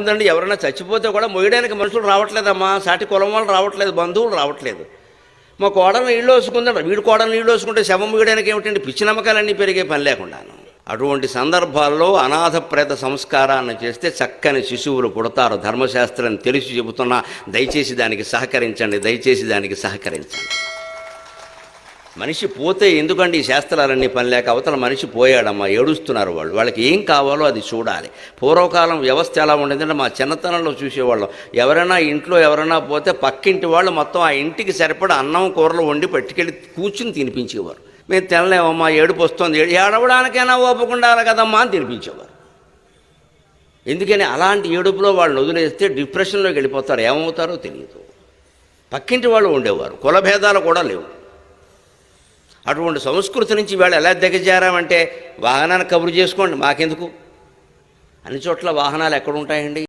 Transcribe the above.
ఉందండి, ఎవరైనా చచ్చిపోతే కూడా మొయ్యడానికి మనుషులు రావట్లేదమ్మా, సాటి కులం వాళ్ళు రావట్లేదు, బంధువులు రావట్లేదు. మా కోడలు నీళ్ళు వేసుకుందంట, వీడి కోడలు నీళ్ళు వేసుకుంటే శవం మొయ్యడానికి ఏమిటండి? పిచ్చి నమ్మకాలన్నీ పెరిగే పని లేకుండాను. అటువంటి సందర్భాల్లో అనాథ ప్రేత సంస్కారాన్ని చేస్తే చక్కని శిశువులు పుడతారు. ధర్మశాస్త్రం తెలిసి చెబుతున్నా, దయచేసి దానికి సహకరించండి, దయచేసి దానికి సహకరించండి. మనిషి పోతే ఎందుకండి ఈ శాస్త్రాలన్నీ పని లేక, అవతల మనిషి పోయాడమ్మా, ఏడుస్తున్నారు వాళ్ళు. వాళ్ళకి ఏం కావాలో అది చూడాలి. పూర్వకాలం వ్యవస్థ ఎలా ఉండేదంటే మా చిన్నతనంలో చూసేవాళ్ళం, ఎవరైనా ఇంట్లో ఎవరైనా పోతే పక్కింటి వాళ్ళు మొత్తం ఆ ఇంటికి సరిపడా అన్నం కూరలు వండి పట్టుకెళ్ళి కూర్చుని తినిపించేవారు. మేము తినలేమమ్మా, ఏడుపు వస్తుంది, ఏడవడానికైనా ఓపకుండాలి కదమ్మా అని తినిపించేవారు. ఎందుకని అలాంటి ఏడుపులో వాళ్ళని వదిలేస్తే డిప్రెషన్లోకి వెళ్ళిపోతారు, ఏమవుతారో తెలియదు. పక్కింటి వాళ్ళు ఉండేవారు, కులభేదాలు కూడా లేవు. అటువంటి సంస్కృతి నుంచి వీళ్ళు ఎలా దిగజారామంటే, వాహనాన్ని కబురు చేసుకోండి మాకెందుకు, అన్ని చోట్ల వాహనాలు ఎక్కడ ఉంటాయండి?